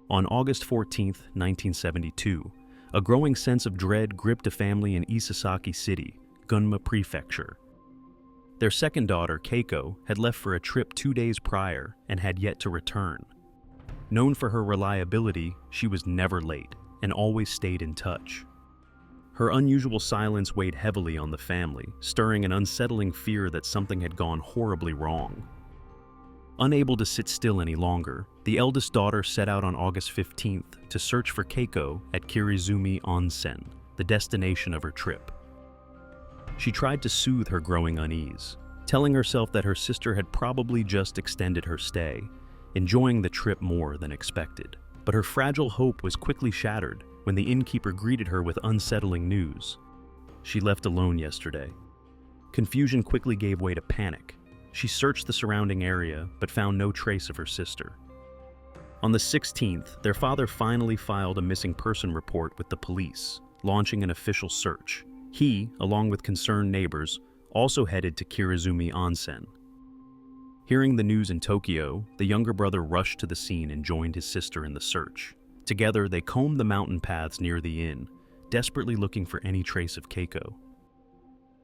On August 14, 1972, a growing sense of dread gripped a family in伊勢崎City, Gunma Prefecture. Their second daughter, Keiko, had left for a trip 2 days prior and had yet to return. Known for her reliability, she was never late and always stayed in touch. Her unusual silence weighed heavily on the family, stirring an unsettling fear that something had gone horribly wrong. Unable to sit still any longer, the eldest daughter set out on August 15th to search for Keiko at Kirizumi Onsen, the destination of her trip. She tried to soothe her growing unease, telling herself that her sister had probably just extended her stay, enjoying the trip more than expected. But her fragile hope was quickly shattered when the innkeeper greeted her with unsettling news. She left alone yesterday. Confusion quickly gave way to panic. She searched the surrounding area, but found no trace of her sister. On the 16th, their father finally filed a missing person report with the police, launching an official search. He, along with concerned neighbors, also headed to Kirizumi Onsen. Hearing the news in Tokyo, the younger brother rushed to the scene and joined his sister in the search. Together, they combed the mountain paths near the inn, desperately looking for any trace of Keiko.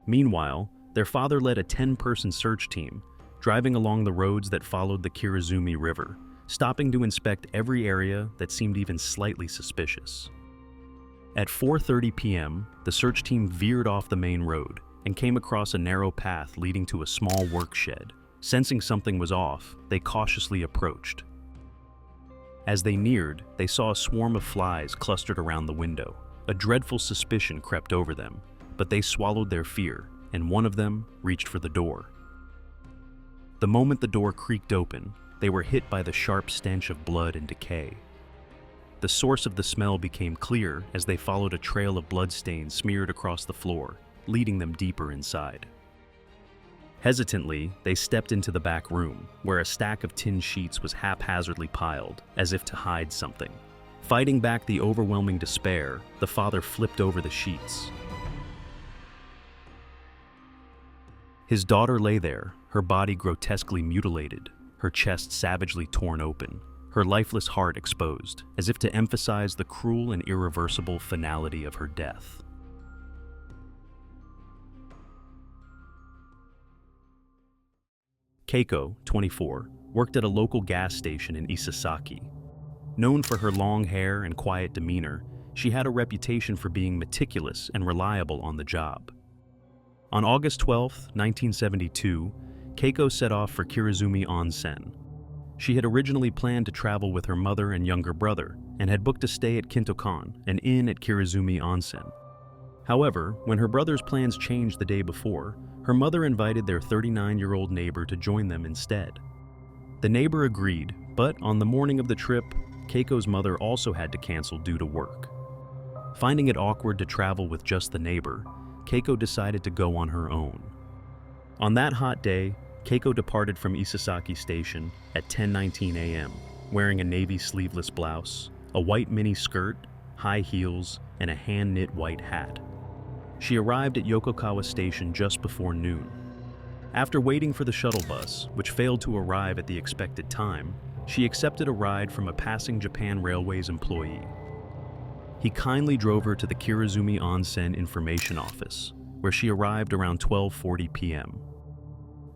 Meanwhile, their father led a 10-person search team, driving along the roads that followed the Kirizumi River, stopping to inspect every area that seemed even slightly suspicious. At 4:30 p.m., the search team veered off the main road and came across a narrow path leading to a small work shed. Sensing something was off, they cautiously approached. As they neared, they saw a swarm of flies clustered around the window. A dreadful suspicion crept over them, but they swallowed their fear, and one of them reached for the door. The moment the door creaked open, they were hit by the sharp stench of blood and decay. The source of the smell became clear as they followed a trail of bloodstains smeared across the floor, leading them deeper inside. Hesitantly, they stepped into the back room, where a stack of tin sheets was haphazardly piled, as if to hide something. Fighting back the overwhelming despair, the father flipped over the sheets. His daughter lay there, her body grotesquely mutilated, her chest savagely torn open, her lifeless heart exposed, as if to emphasize the cruel and irreversible finality of her death. Keiko, 24, worked at a local gas station in伊勢崎. Known for her long hair and quiet demeanor, she had a reputation for being meticulous and reliable on the job. On August 12, 1972, Keiko set off for Kirizumi Onsen. She had originally planned to travel with her mother and younger brother and had booked a stay at Kintokan, an inn at Kirizumi Onsen. However, when her brother's plans changed the day before, her mother invited their 39-year-old neighbor to join them instead. The neighbor agreed, but on the morning of the trip, Keiko's mother also had to cancel due to work. Finding it awkward to travel with just the neighbor, Keiko decided to go on her own. On that hot day, Keiko departed from伊勢崎Station at 10:19 a.m., wearing a navy sleeveless blouse, a white mini skirt, high heels, and a hand-knit white hat. She arrived at Yokokawa Station just before noon. After waiting for the shuttle bus, which failed to arrive at the expected time, she accepted a ride from a passing Japan Railways employee. He kindly drove her to the Kirizumi Onsen information office, where she arrived around 12:40 p.m.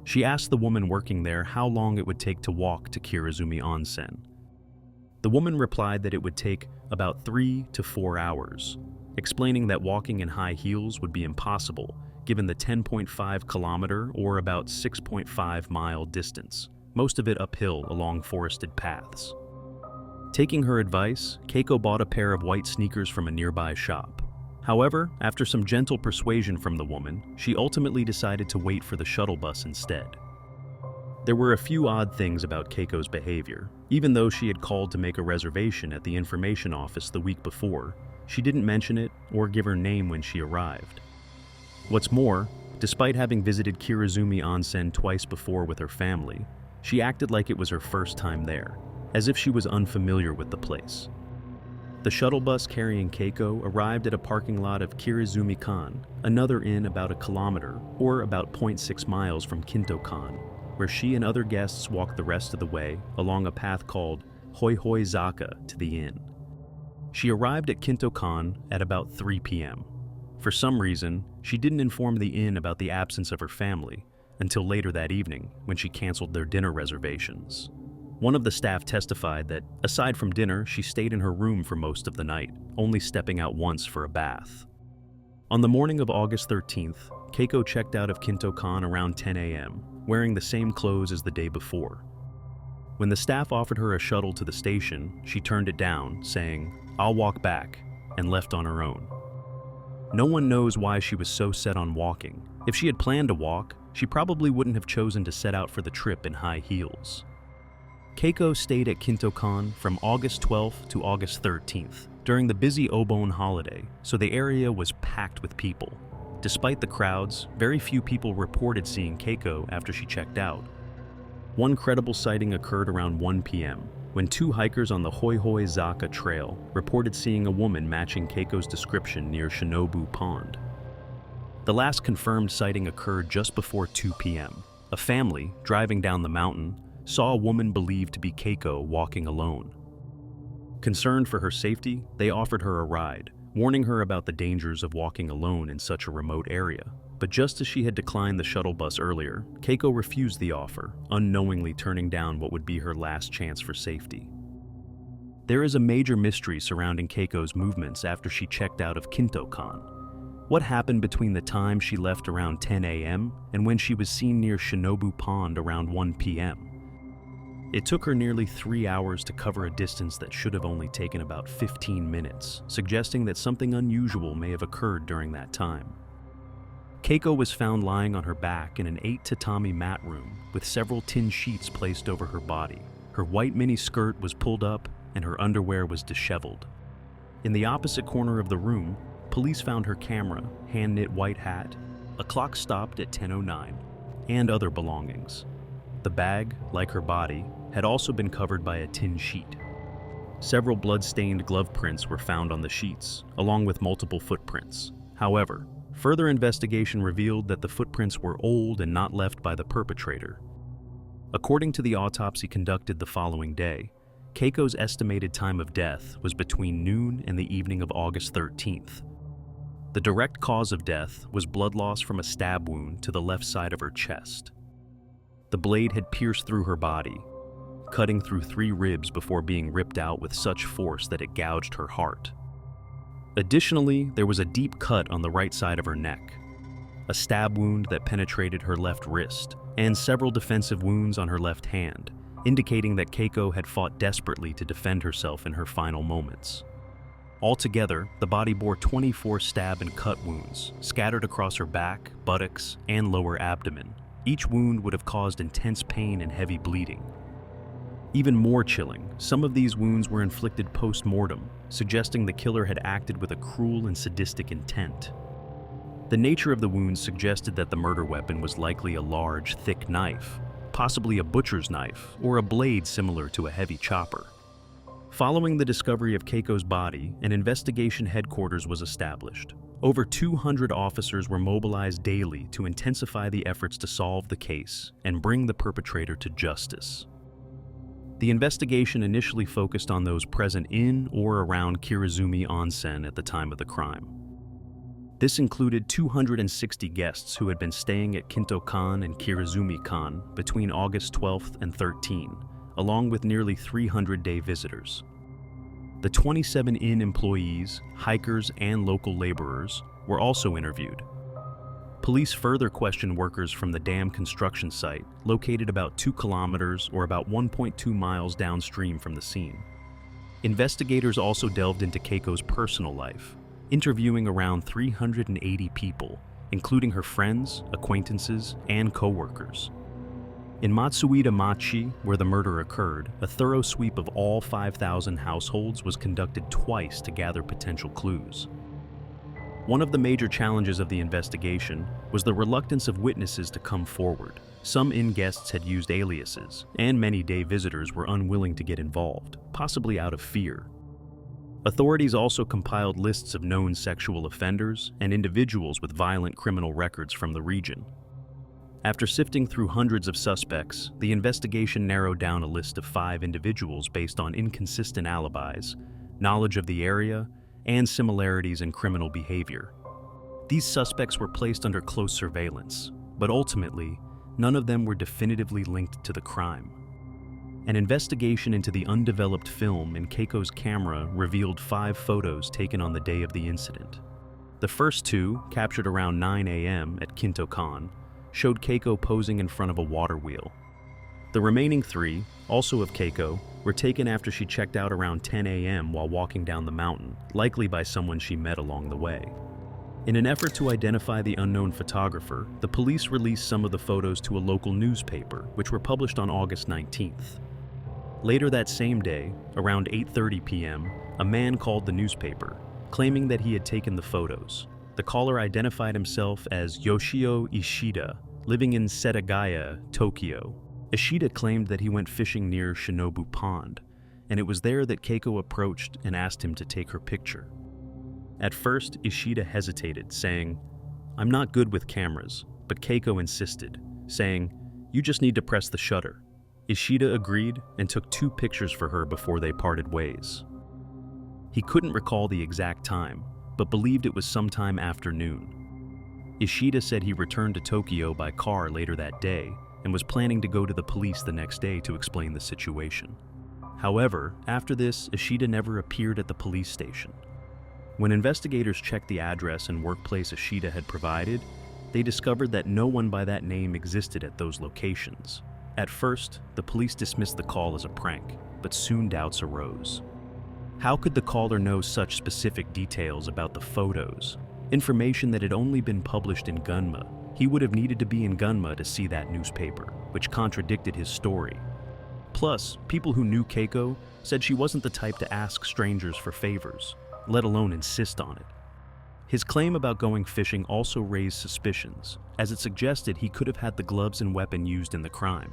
She asked the woman working there how long it would take to walk to Kirizumi Onsen. The woman replied that it would take about 3 to 4 hours, explaining that walking in high heels would be impossible given the 10.5-kilometer or about 6.5-mile distance, most of it uphill along forested paths. Taking her advice, Keiko bought a pair of white sneakers from a nearby shop. However, after some gentle persuasion from the woman, she ultimately decided to wait for the shuttle bus instead. There were a few odd things about Keiko's behavior. Even though she had called to make a reservation at the information office the week before, she didn't mention it or give her name when she arrived. What's more, despite having visited Kirizumi Onsen twice before with her family, she acted like it was her first time there, as if she was unfamiliar with the place. The shuttle bus carrying Keiko arrived at a parking lot of Kirizumi-kan, another inn about a kilometer, or about 0.6 miles from Kintokan, where she and other guests walked the rest of the way along a path called Hoihoi-zaka to the inn. She arrived at Kintokan at about 3 p.m. For some reason, she didn't inform the inn about the absence of her family until later that evening when she canceled their dinner reservations. One of the staff testified that, aside from dinner, she stayed in her room for most of the night, only stepping out once for a bath. On the morning of August 13th, Keiko checked out of Kintokan around 10 a.m., wearing the same clothes as the day before. When the staff offered her a shuttle to the station, she turned it down, saying, "I'll walk back," and left on her own. No one knows why she was so set on walking. If she had planned to walk, she probably wouldn't have chosen to set out for the trip in high heels. Keiko stayed at Kintokan from August 12th to August 13th, during the busy Obon holiday, so the area was packed with people. Despite the crowds, very few people reported seeing Keiko after she checked out. One credible sighting occurred around 1 p.m., when 2 hikers on the Hoihoi-zaka trail reported seeing a woman matching Keiko's description near Shinobu Pond. The last confirmed sighting occurred just before 2 p.m. A family, driving down the mountain, saw a woman believed to be Keiko walking alone. Concerned for her safety, they offered her a ride, warning her about the dangers of walking alone in such a remote area. But just as she had declined the shuttle bus earlier, Keiko refused the offer, unknowingly turning down what would be her last chance for safety. There is a major mystery surrounding Keiko's movements after she checked out of Kintokan. What happened between the time she left around 10 a.m. and when she was seen near Shinobu Pond around 1 p.m.? It took her nearly 3 hours to cover a distance that should have only taken about 15 minutes, suggesting that something unusual may have occurred during that time. Keiko was found lying on her back in an 8-tatami mat room with several tin sheets placed over her body. Her white mini skirt was pulled up and her underwear was disheveled. In the opposite corner of the room, police found her camera, hand-knit white hat, a clock stopped at 10:09, and other belongings. The bag, like her body, had also been covered by a tin sheet. Several blood-stained glove prints were found on the sheets, along with multiple footprints. However, further investigation revealed that the footprints were old and not left by the perpetrator. According to the autopsy conducted the following day, Keiko's estimated time of death was between noon and the evening of August 13th. The direct cause of death was blood loss from a stab wound to the left side of her chest. The blade had pierced through her body, cutting through 3 ribs before being ripped out with such force that it gouged her heart. Additionally, there was a deep cut on the right side of her neck, a stab wound that penetrated her left wrist, and several defensive wounds on her left hand, indicating that Keiko had fought desperately to defend herself in her final moments. Altogether, the body bore 24 stab and cut wounds, scattered across her back, buttocks, and lower abdomen. Each wound would have caused intense pain and heavy bleeding. Even more chilling, some of these wounds were inflicted post-mortem, suggesting the killer had acted with a cruel and sadistic intent. The nature of the wounds suggested that the murder weapon was likely a large, thick knife, possibly a butcher's knife or a blade similar to a heavy chopper. Following the discovery of Keiko's body, an investigation headquarters was established. Over 200 officers were mobilized daily to intensify the efforts to solve the case and bring the perpetrator to justice. The investigation initially focused on those present in or around Kirizumi Onsen at the time of the crime. This included 260 guests who had been staying at Kintokan and Kirizumi-kan between August 12th and 13, along with nearly 300 day visitors. The 27 inn employees, hikers, and local laborers were also interviewed. Police further questioned workers from the dam construction site, located about 2 kilometers or about 1.2 miles downstream from the scene. Investigators also delved into Keiko's personal life, interviewing around 380 people, including her friends, acquaintances, and co-workers. In Matsuida Machi, where the murder occurred, a thorough sweep of all 5,000 households was conducted twice to gather potential clues. One of the major challenges of the investigation was the reluctance of witnesses to come forward. Some inn guests had used aliases, and many day visitors were unwilling to get involved, possibly out of fear. Authorities also compiled lists of known sexual offenders and individuals with violent criminal records from the region. After sifting through hundreds of suspects, the investigation narrowed down a list of 5 individuals based on inconsistent alibis, knowledge of the area, and similarities in criminal behavior. These suspects were placed under close surveillance, but ultimately, none of them were definitively linked to the crime. An investigation into the undeveloped film in Keiko's camera revealed 5 photos taken on the day of the incident. The first 2, captured around 9 a.m. at Kinto-kan, showed Keiko posing in front of a water wheel. The remaining 3, also of Keiko, were taken after she checked out around 10 a.m. while walking down the mountain, likely by someone she met along the way. In an effort to identify the unknown photographer, the police released some of the photos to a local newspaper, which were published on August 19th. Later that same day, around 8:30 p.m., a man called the newspaper, claiming that he had taken the photos. The caller identified himself as Yoshio Ishida, living in Setagaya, Tokyo. Ishida claimed that he went fishing near Shinobu Pond, and it was there that Keiko approached and asked him to take her picture. At first, Ishida hesitated, saying, "I'm not good with cameras," but Keiko insisted, saying, "You just need to press the shutter." Ishida agreed and took 2 pictures for her before they parted ways. He couldn't recall the exact time, but believed it was sometime after noon. Ishida said he returned to Tokyo by car later that day and was planning to go to the police the next day to explain the situation. However, after this, Ishida never appeared at the police station. When investigators checked the address and workplace Ishida had provided, they discovered that no one by that name existed at those locations. At first, the police dismissed the call as a prank, but soon doubts arose. How could the caller know such specific details about the photos? Information that had only been published in Gunma. He would have needed to be in Gunma to see that newspaper, which contradicted his story. Plus, people who knew Keiko said she wasn't the type to ask strangers for favors, let alone insist on it. His claim about going fishing also raised suspicions, as it suggested he could have had the gloves and weapon used in the crime.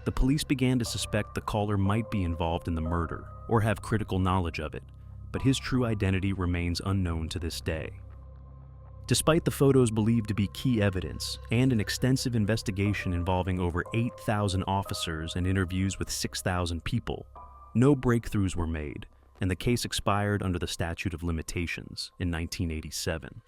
The police began to suspect the caller might be involved in the murder or have critical knowledge of it, but his true identity remains unknown to this day. Despite the photos believed to be key evidence and an extensive investigation involving over 8,000 officers and interviews with 6,000 people, no breakthroughs were made, and the case expired under the statute of limitations in 1987.